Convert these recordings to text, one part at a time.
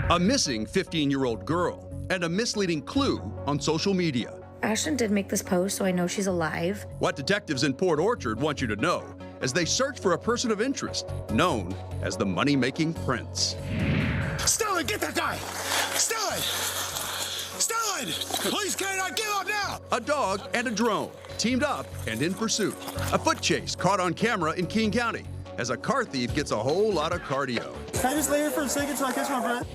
A missing 15-year-old girl and a misleading clue on social media. Ashlyn did make this post, so I know she's alive. What detectives in Port Orchard want you to know as they search for a person of interest known as the money-making prince. Stellan, get that guy! Stellan! Stellan! Police cannot give up now! A dog and a drone teamed up and in pursuit. A foot chase caught on camera in King County as a car thief gets a whole lot of cardio. Can I just lay here for a second so I catch my breath?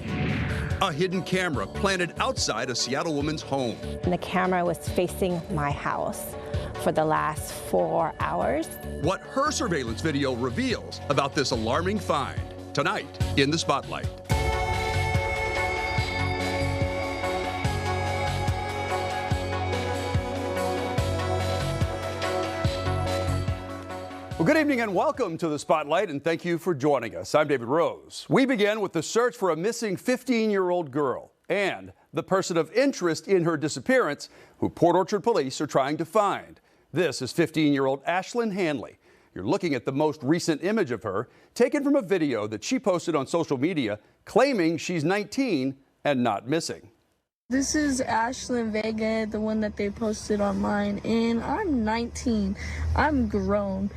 A hidden camera planted outside a Seattle woman's home. And the camera was facing my house for the last 4 hours. What her surveillance video reveals about this alarming find tonight in the Spotlight. Well, good evening and welcome to the Spotlight, and thank you for joining us. I'm David Rose. We begin with the search for a missing 15-year-old girl and the person of interest in her disappearance who Port Orchard police are trying to find. This is 15-year-old Ashlyn Hanley. You're looking at the most recent image of her, taken from a video that she posted on social media claiming she's 19 and not missing. This is Ashlyn Vega, the one that they posted online, and I'm 19. I'm grown.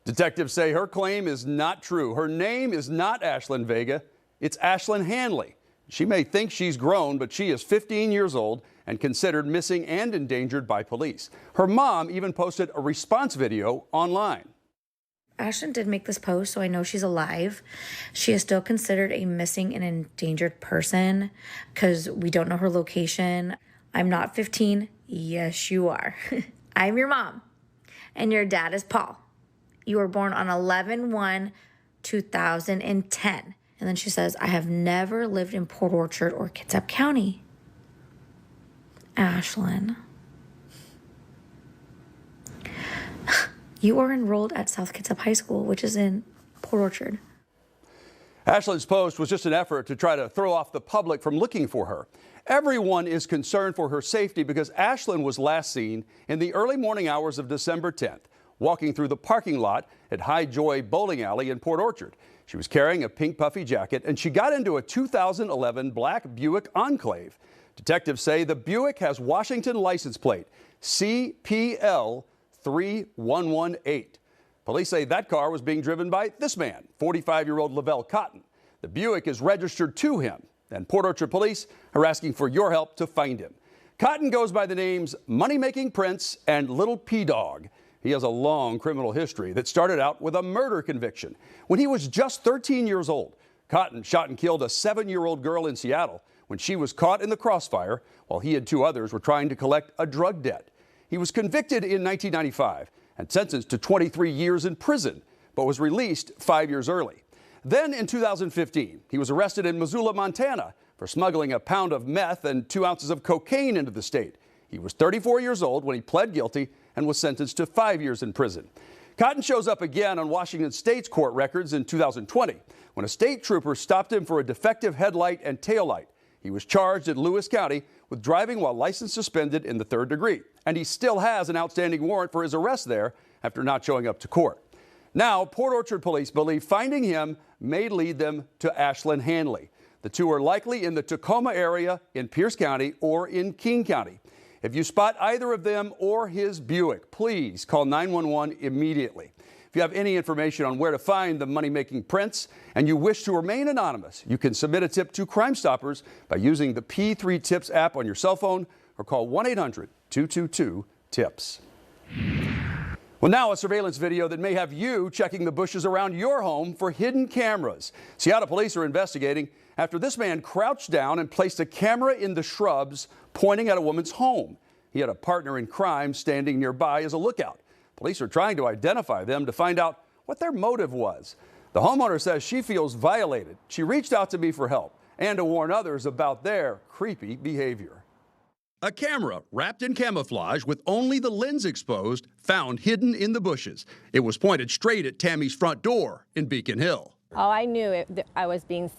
Detectives say her claim is not true. Her name is not Ashlyn Vega. It's Ashlyn Hanley. She may think she's grown, but she is 15 years old and considered missing and endangered by police. Her mom even posted a response video online. Ashlyn did make this post, so I know she's alive. She is still considered a missing and endangered person because we don't know her location. I'm not 15. Yes, you are. I'm your mom, and your dad is Paul. You were born on 11/1/2010. And then she says, I have never lived in Port Orchard or Kitsap County. Ashlyn. You are enrolled at South Kitsap High School, which is in Port Orchard. Ashlyn's post was just an effort to try to throw off the public from looking for her. Everyone is concerned for her safety because Ashlyn was last seen in the early morning hours of December 10th, walking through the parking lot at High Joy Bowling Alley in Port Orchard. She was carrying a pink puffy jacket and she got into a 2011 black Buick Enclave. Detectives say the Buick has Washington license plate CPL 3118. Police say that car was being driven by this man, 45-year-old Lavelle Cotton. The Buick is registered to him, and Port Orchard police are asking for your help to find him. Cotton goes by the names Money-Making Prince and Little P-Dog. He has a long criminal history that started out with a murder conviction. When he was just 13 years old, Cotton shot and killed a 7-year-old girl in Seattle when she was caught in the crossfire while he and 2 others were trying to collect a drug debt. He was convicted in 1995 and sentenced to 23 years in prison, but was released 5 years early. Then in 2015, he was arrested in Missoula, Montana for smuggling a pound of meth and 2 ounces of cocaine into the state. He was 34 years old when he pled guilty and was sentenced to 5 years in prison. Cotton shows up again on Washington State's court records in 2020 when a state trooper stopped him for a defective headlight and taillight. He was charged in Lewis County with driving while license suspended in the 3rd degree, and he still has an outstanding warrant for his arrest there after not showing up to court. Now, Port Orchard police believe finding him may lead them to Ashlyn Hanley. The 2 are likely in the Tacoma area, in Pierce County, or in King County. If you spot either of them or his Buick, please call 911 immediately. If you have any information on where to find the money-making prince and you wish to remain anonymous, you can submit a tip to Crime Stoppers by using the P3 Tips app on your cell phone or call 1-800-222-TIPS. Well, now a surveillance video that may have you checking the bushes around your home for hidden cameras. Seattle police are investigating after this man crouched down and placed a camera in the shrubs pointing at a woman's home. He had a partner in crime standing nearby as a lookout. Police are trying to identify them to find out what their motive was. The homeowner says she feels violated. She reached out to me for help and to warn others about their creepy behavior. A camera wrapped in camouflage with only the lens exposed found hidden in the bushes. It was pointed straight at Tammy's front door in Beacon Hill. Oh, I knew I was being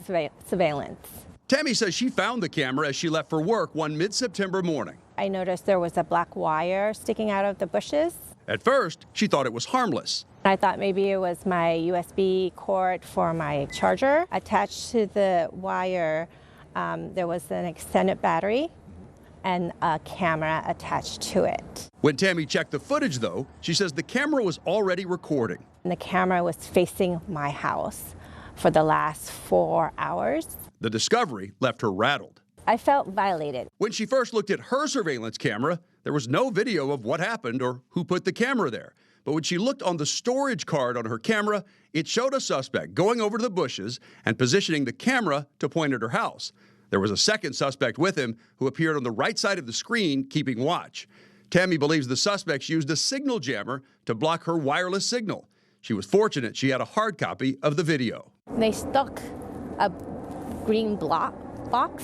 surveillance. Tammy says she found the camera as she left for work one mid-September morning. I noticed there was a black wire sticking out of the bushes. At first, she thought it was harmless. I thought maybe it was my USB cord for my charger. Attached to the wire There was an extended battery and a camera attached to it. When Tammy checked the footage, though, she says the camera was already recording. And the camera was facing my house for the last 4 hours. The discovery left her rattled. I felt violated. When she first looked at her surveillance camera, there was no video of what happened or who put the camera there. But when she looked on the storage card on her camera, it showed a suspect going over to the bushes and positioning the camera to point at her house. There was a second suspect with him who appeared on the right side of the screen, keeping watch. Tammy believes the suspects used a signal jammer to block her wireless signal. She was fortunate she had a hard copy of the video. They stuck a green box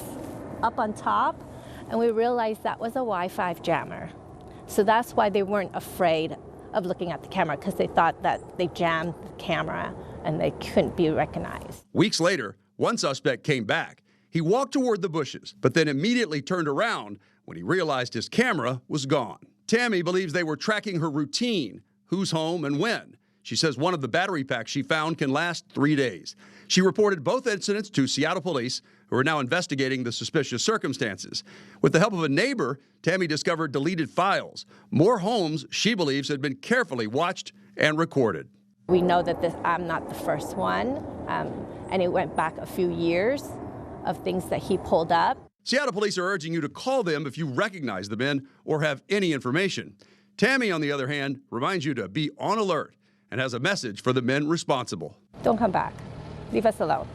up on top, and we realized that was a Wi-Fi jammer. So that's why they weren't afraid of looking at the camera, because they thought that they jammed the camera and they couldn't be recognized. Weeks later, one suspect came back. He walked toward the bushes, but then immediately turned around when he realized his camera was gone. Tammy believes they were tracking her routine, who's home and when. She says one of the battery packs she found can last 3 days. She reported both incidents to Seattle police, who are now investigating the suspicious circumstances. With the help of a neighbor, Tammy discovered deleted files. More homes she believes had been carefully watched and recorded. We know that I'm not the first one, and it went back a few years of things that he pulled up. Seattle police are urging you to call them if you recognize the men or have any information. Tammy, on the other hand, reminds you to be on alert and has a message for the men responsible. Don't come back. Leave us alone.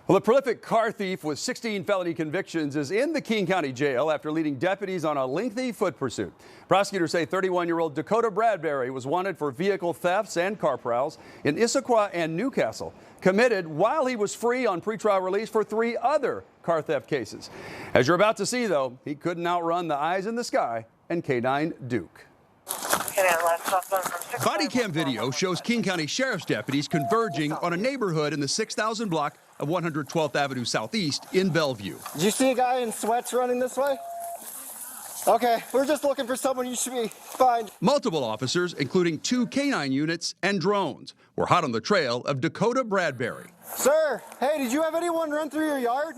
Well, a prolific car thief with 16 felony convictions is in the King County Jail after leading deputies on a lengthy foot pursuit. Prosecutors say 31-year-old Dakota Bradbury was wanted for vehicle thefts and car prowls in Issaquah and Newcastle, committed while he was free on pretrial release for 3 other car theft cases. As you're about to see, though, he couldn't outrun the eyes in the sky and K9 Duke. Body cam video shows King County Sheriff's deputies converging on a neighborhood in the 6,000 block of 112th Avenue Southeast in Bellevue. Did you see a guy in sweats running this way? Okay, we're just looking for someone you should be find. Multiple officers, including 2 K9 units and drones, were hot on the trail of Dakota Bradbury. Sir, hey, did you have anyone run through your yard?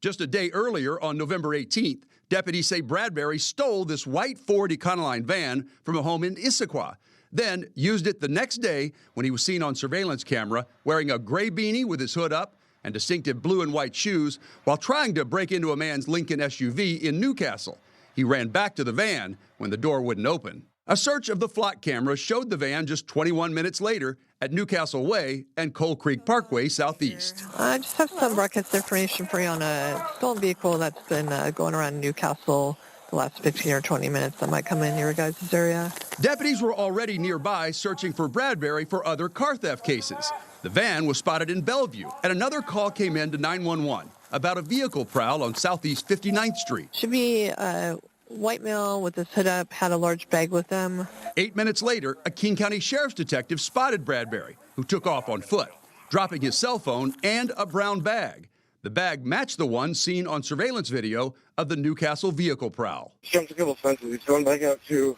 Just a day earlier, on November 18th, deputies say Bradbury stole this white Ford Econoline van from a home in Issaquah, then used it the next day when he was seen on surveillance camera wearing a gray beanie with his hood up and distinctive blue and white shoes while trying to break into a man's Lincoln SUV in Newcastle. He ran back to the van when the door wouldn't open. A search of the flock camera showed the van just 21 minutes later at Newcastle Way and Coal Creek Parkway Southeast. I just have some broadcast information for you on a stolen vehicle that's been going around Newcastle the last 15 or 20 minutes that might come in your guys' area. Deputies were already nearby searching for Bradbury for other car theft cases. The van was spotted in Bellevue, and another call came in to 911 about a vehicle prowl on Southeast 59th Street. Should be a white male with his hood up, had a large bag with him. 8 minutes later, a King County Sheriff's detective spotted Bradbury, who took off on foot, dropping his cell phone and a brown bag. The bag matched the one seen on surveillance video of the Newcastle vehicle prowl. Jumped a couple fences. He's going back out to,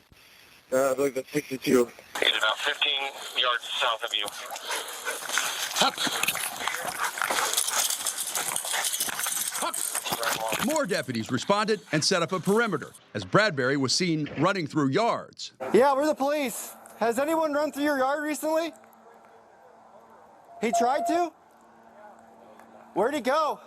I believe that's 62. He's about 15 yards south of you. More deputies responded and set up a perimeter as Bradbury was seen running through yards. Yeah, we're the police. Has anyone run through your yard recently? He tried to? Where'd he go?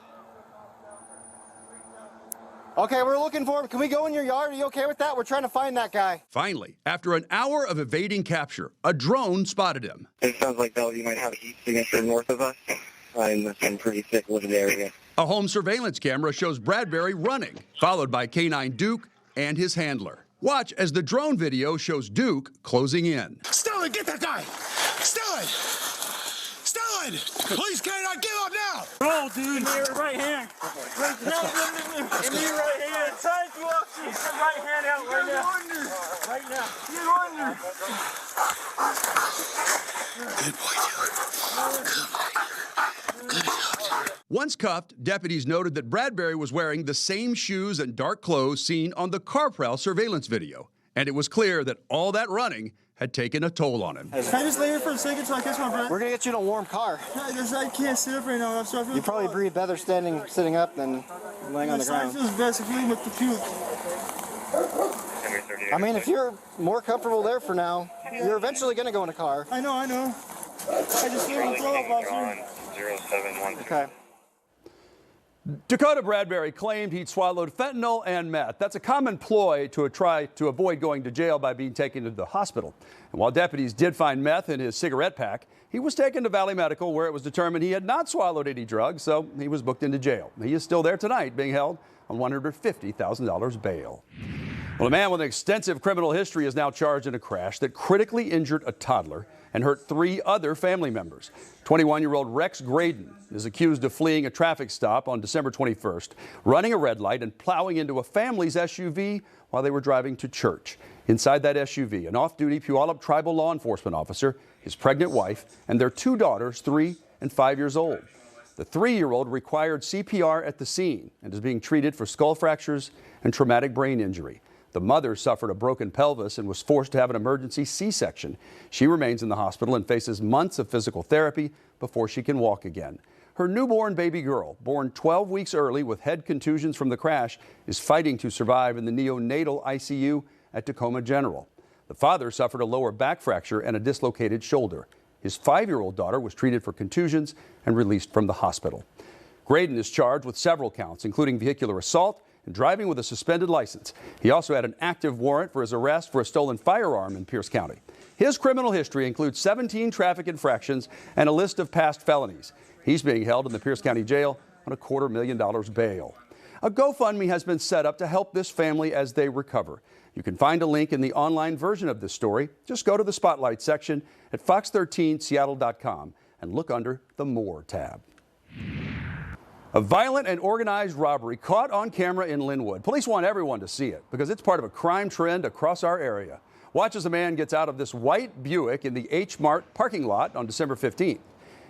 Okay, we're looking for him. Can we go in your yard? Are you okay with that? We're trying to find that guy. Finally, after an hour of evading capture, a drone spotted him. It sounds like Bellevue might have a heat signature north of us in some pretty thick wooded area. A home surveillance camera shows Bradbury running, followed by K9 Duke and his handler. Watch as the drone video shows Duke closing in. Stellan, get that guy! Stellan! Stellan! Please, K9, give up now! Roll, dude. In your right hand. Right now. In your right hand. Try to walk his right hand out right now. Right now. Get under. Good boy, Duke. Good job. Once cuffed, deputies noted that Bradbury was wearing the same shoes and dark clothes seen on the car prowl surveillance video. And it was clear that all that running had taken a toll on him. Can I just lay here for a second so I catch my breath? We're gonna get you in a warm car. I can't sit up right now. So I feel You probably breathe better sitting up than laying on the ground. feels best if you with the puke. I mean, if you're more comfortable there for now, you're eventually gonna go in a car. I know. I just feel the throw up, officer. 071. Okay. Dakota Bradbury claimed he'd swallowed fentanyl and meth. That's a common ploy to try to avoid going to jail by being taken to the hospital. And while deputies did find meth in his cigarette pack, he was taken to Valley Medical, where it was determined he had not swallowed any drugs, so he was booked into jail. He is still there tonight, being held on $150,000 bail. Well, a man with an extensive criminal history is now charged in a crash that critically injured a toddler and hurt 3 other family members. 21-year-old Rex Graydon is accused of fleeing a traffic stop on December 21st, running a red light and plowing into a family's SUV while they were driving to church. Inside that SUV, an off-duty Puyallup tribal law enforcement officer, his pregnant wife, and their 2 daughters, 3 and 5 years old. The 3-year-old required CPR at the scene and is being treated for skull fractures and traumatic brain injury. The mother suffered a broken pelvis and was forced to have an emergency C-section. She remains in the hospital and faces months of physical therapy before she can walk again. Her newborn baby girl, born 12 weeks early with head contusions from the crash, is fighting to survive in the neonatal ICU at Tacoma General. The father suffered a lower back fracture and a dislocated shoulder. His 5-year-old daughter was treated for contusions and released from the hospital. Graydon is charged with several counts, including vehicular assault and driving with a suspended license. He also had an active warrant for his arrest for a stolen firearm in Pierce County. His criminal history includes 17 traffic infractions and a list of past felonies. He's being held in the Pierce County Jail on a $250,000 bail. A GoFundMe has been set up to help this family as they recover. You can find a link in the online version of this story. Just go to the Spotlight section at fox13seattle.com and look under the More tab. A violent and organized robbery caught on camera in Linwood. Police want everyone to see it because it's part of a crime trend across our area. Watch as a man gets out of this white Buick in the H-Mart parking lot on December 15th.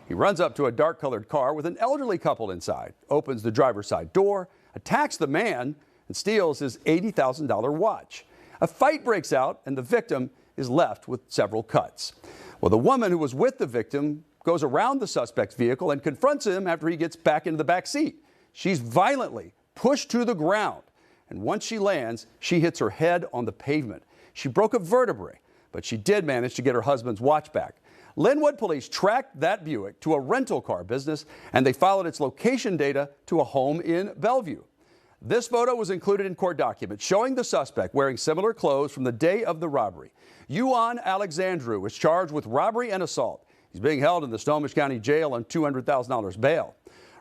He runs up to a dark-colored car with an elderly couple inside, opens the driver's side door, attacks the man, and steals his $80,000 watch. A fight breaks out, and the victim is left with several cuts. Well, the woman who was with the victim goes around the suspect's vehicle and confronts him after he gets back into the back seat. She's violently pushed to the ground, and once she lands, she hits her head on the pavement. She broke a vertebrae, but she did manage to get her husband's watch back. Linwood police tracked that Buick to a rental car business, and they followed its location data to a home in Bellevue. This photo was included in court documents showing the suspect wearing similar clothes from the day of the robbery. Yuan Alexandru is charged with robbery and assault. He's being held in the Snohomish County Jail on $200,000 bail.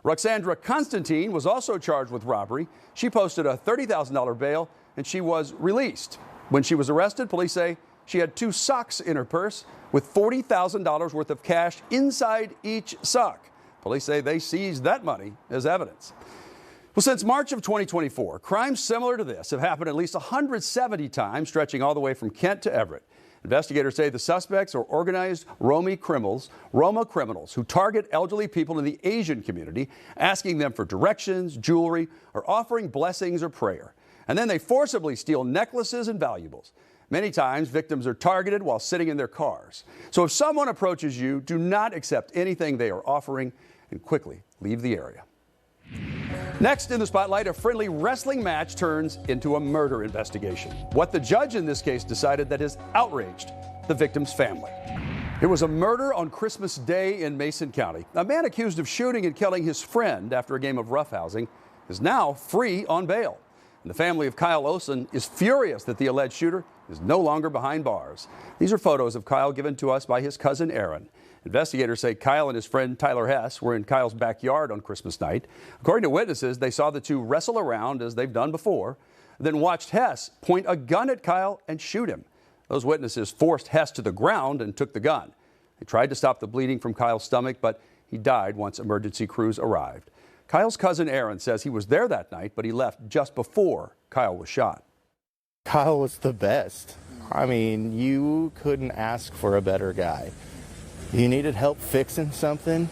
Roxandra Constantine was also charged with robbery. She posted a $30,000 bail and she was released. When she was arrested, police say she had 2 socks in her purse with $40,000 worth of cash inside each sock. Police say they seized that money as evidence. Well, since March of 2024, crimes similar to this have happened at least 170 times, stretching all the way from Kent to Everett. Investigators say the suspects are organized Roma criminals who target elderly people in the Asian community, asking them for directions, jewelry, or offering blessings or prayer. And then they forcibly steal necklaces and valuables. Many times, victims are targeted while sitting in their cars. So if someone approaches you, do not accept anything they are offering and quickly leave the area. Next in the spotlight, a friendly wrestling match turns into a murder investigation. What the judge in this case decided that has outraged the victim's family. It was a murder on Christmas Day in Mason County. A man accused of shooting and killing his friend after a game of roughhousing is now free on bail. And the family of Kyle Olson is furious that the alleged shooter is no longer behind bars. These are photos of Kyle given to us by his cousin Aaron. Investigators say Kyle and his friend Tyler Hess were in Kyle's backyard on Christmas night. According to witnesses, they saw the two wrestle around as they've done before, then watched Hess point a gun at Kyle and shoot him. Those witnesses forced Hess to the ground and took the gun. They tried to stop the bleeding from Kyle's stomach, but he died once emergency crews arrived. Kyle's cousin Aaron says he was there that night, but he left just before Kyle was shot. Kyle was the best. I mean, you couldn't ask for a better guy. You needed help fixing something,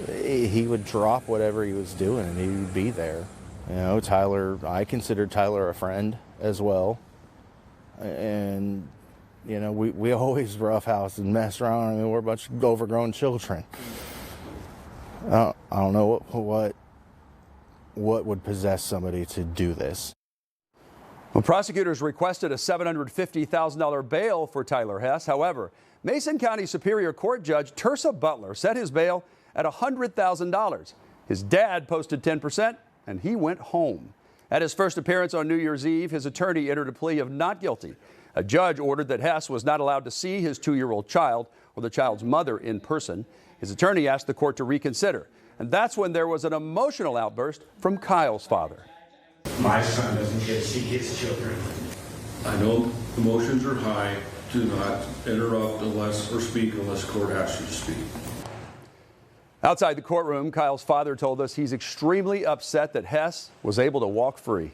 he would drop whatever he was doing and he would be there. You know, Tyler, I considered Tyler a friend as well. And You know, we always roughhouse and mess around. I mean, we're a bunch of overgrown children. I don't know what would possess somebody to do this. Well, prosecutors requested a $750,000 bail for Tyler Hess. However, Mason County Superior Court Judge Tersa Butler set his bail at $100,000. His dad posted 10%, and he went home. At his first appearance on New Year's Eve, his attorney entered a plea of not guilty. A judge ordered that Hess was not allowed to see his 2-year-old child or the child's mother in person. His attorney asked the court to reconsider. And that's when there was an emotional outburst from Kyle's father. My son doesn't get to see his children. I know emotions are high. Do not interrupt or speak unless the court asks you to speak. Outside the courtroom, Kyle's father told us he's extremely upset that Hess was able to walk free.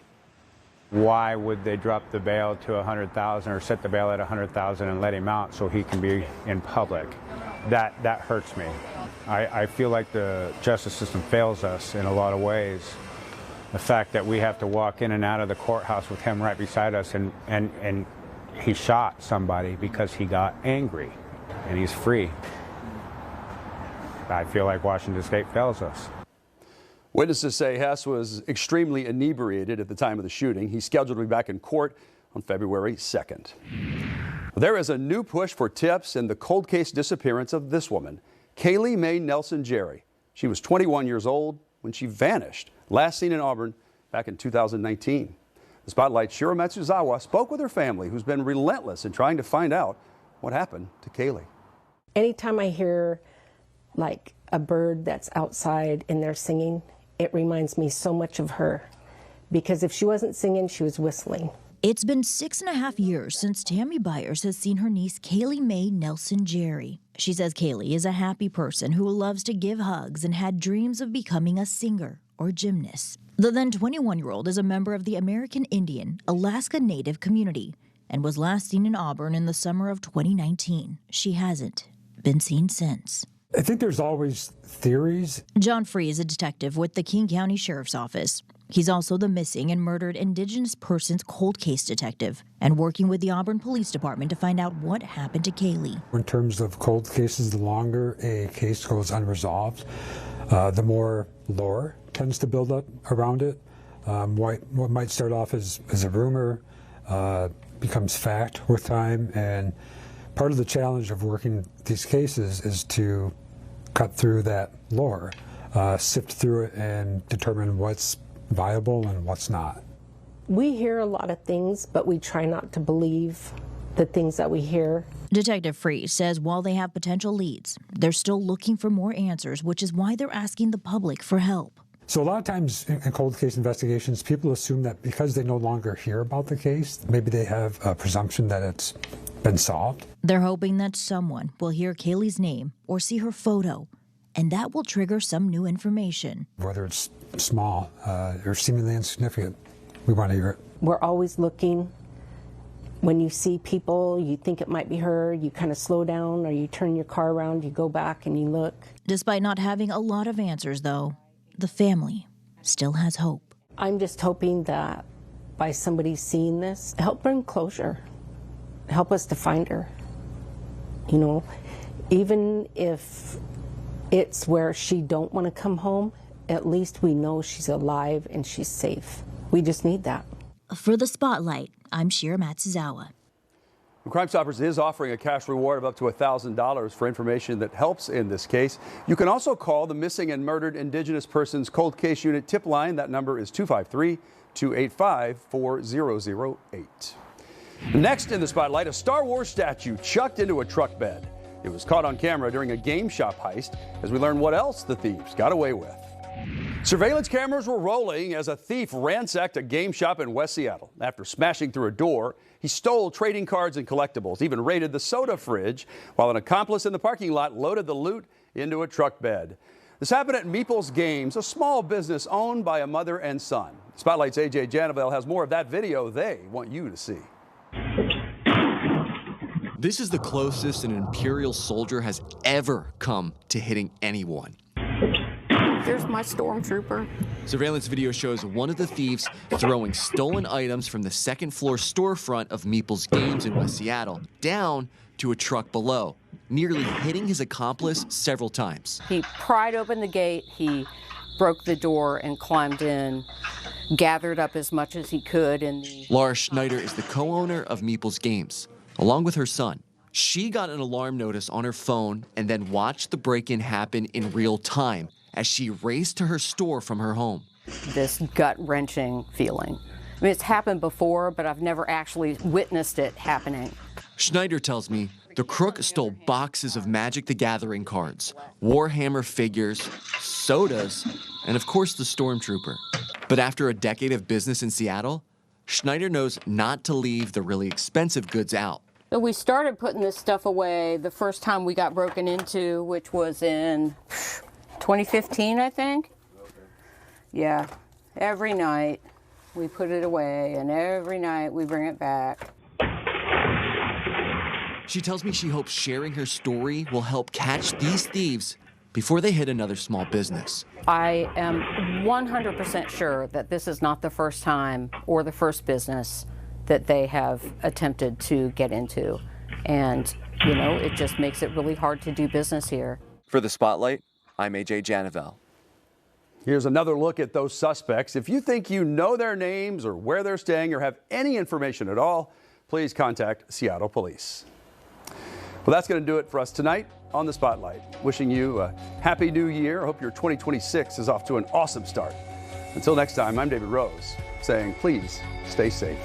Why would they drop the bail to $100,000 or set the bail at $100,000 and let him out so he can be in public? That hurts me. I feel like the justice system fails us in a lot of ways. The fact that we have to walk in and out of the courthouse with him right beside us and he shot somebody because he got angry and he's free. I feel like Washington State fails us. Witnesses say Hess was extremely inebriated at the time of the shooting. He's scheduled to be back in court on February 2nd. There is a new push for tips in the cold case disappearance of this woman, Kaylee Mae Nelson Jerry. She was 21 years old when she vanished, last seen in Auburn back in 2019. The Spotlight's Shiro Matsuzawa spoke with her family, who's been relentless in trying to find out what happened to Kaylee. Anytime I hear like a bird that's outside and they're singing, it reminds me so much of her, because if she wasn't singing, she was whistling. It's been 6.5 years since Tammy Byers has seen her niece Kaylee Mae Nelson Jerry. She says Kaylee is a happy person who loves to give hugs and had dreams of becoming a singer or gymnast. The then 21-year-old is a member of the American Indian Alaska Native community and was last seen in Auburn in the summer of 2019. She hasn't been seen since. I think there's always theories. John Free is a detective with the King County Sheriff's Office. He's also the missing and murdered Indigenous persons cold case detective and working with the Auburn Police Department to find out what happened to Kaylee. In terms of cold cases, the longer a case goes unresolved, the more lore tends to build up around it. What might start off as a rumor becomes fact with time, and part of the challenge of working these cases is to cut through that lore, sift through it, and determine what's viable and what's not. We hear a lot of things, but we try not to believe the things that we hear. Detective Free says while they have potential leads, they're still looking for more answers, which is why they're asking the public for help. So a lot of times in cold case investigations, people assume that because they no longer hear about the case, maybe they have a presumption that it's been solved. They're hoping that someone will hear Kaylee's name or see her photo, and that will trigger some new information. Whether it's small or seemingly insignificant, we want to hear it. We're always looking. When you see people, you think it might be her, you kind of slow down, or you turn your car around, you go back and you look. Despite not having a lot of answers, though, the family still has hope. I'm just hoping that by somebody seeing this, help bring closure. Help us to find her. You know, even if it's where she don't want to come home, at least we know she's alive and she's safe. We just need that. For the Spotlight, I'm Shira Matsuzawa. Crime Stoppers is offering a cash reward of up to $1,000 for information that helps in this case. You can also call the Missing and Murdered Indigenous Persons Cold Case Unit tip line. That number is 253-285-4008. Next in the Spotlight, a Star Wars statue chucked into a truck bed. It was caught on camera during a game shop heist as we learn what else the thieves got away with. Surveillance cameras were rolling as a thief ransacked a game shop in West Seattle. After smashing through a door, he stole trading cards and collectibles, even raided the soda fridge, while an accomplice in the parking lot loaded the loot into a truck bed. This happened at Meeple's Games, a small business owned by a mother and son. Spotlight's AJ Janavel has more of that video they want you to see. This is the closest an Imperial soldier has ever come to hitting anyone. There's my stormtrooper. Surveillance video shows one of the thieves throwing stolen items from the second-floor storefront of Meeple's Games in West Seattle down to a truck below, nearly hitting his accomplice several times. He pried open the gate, he broke the door and climbed in, gathered up as much as he could in the... Laura Schneider is the co-owner of Meeple's Games, along with her son. She got an alarm notice on her phone and then watched the break-in happen in real time as she raced to her store from her home. This gut-wrenching feeling. I mean, it's happened before, but I've never actually witnessed it happening. Schneider tells me the crook stole boxes of Magic the Gathering cards, Warhammer figures, sodas, and of course the Stormtrooper. But after a decade of business in Seattle, Schneider knows not to leave the really expensive goods out. So we started putting this stuff away the first time we got broken into, which was in 2015, I think. Yeah, every night we put it away, and every night we bring it back. She tells me she hopes sharing her story will help catch these thieves before they hit another small business. I am 100% sure that this is not the first time or the first business that they have attempted to get into. And, you know, it just makes it really hard to do business here. For the Spotlight, I'm AJ Janavel. Here's another look at those suspects. If you think you know their names or where they're staying or have any information at all, please contact Seattle Police. Well, that's going to do it for us tonight on the Spotlight. Wishing you a happy new year. I hope your 2026 is off to an awesome start. Until next time, I'm David Rose saying please stay safe.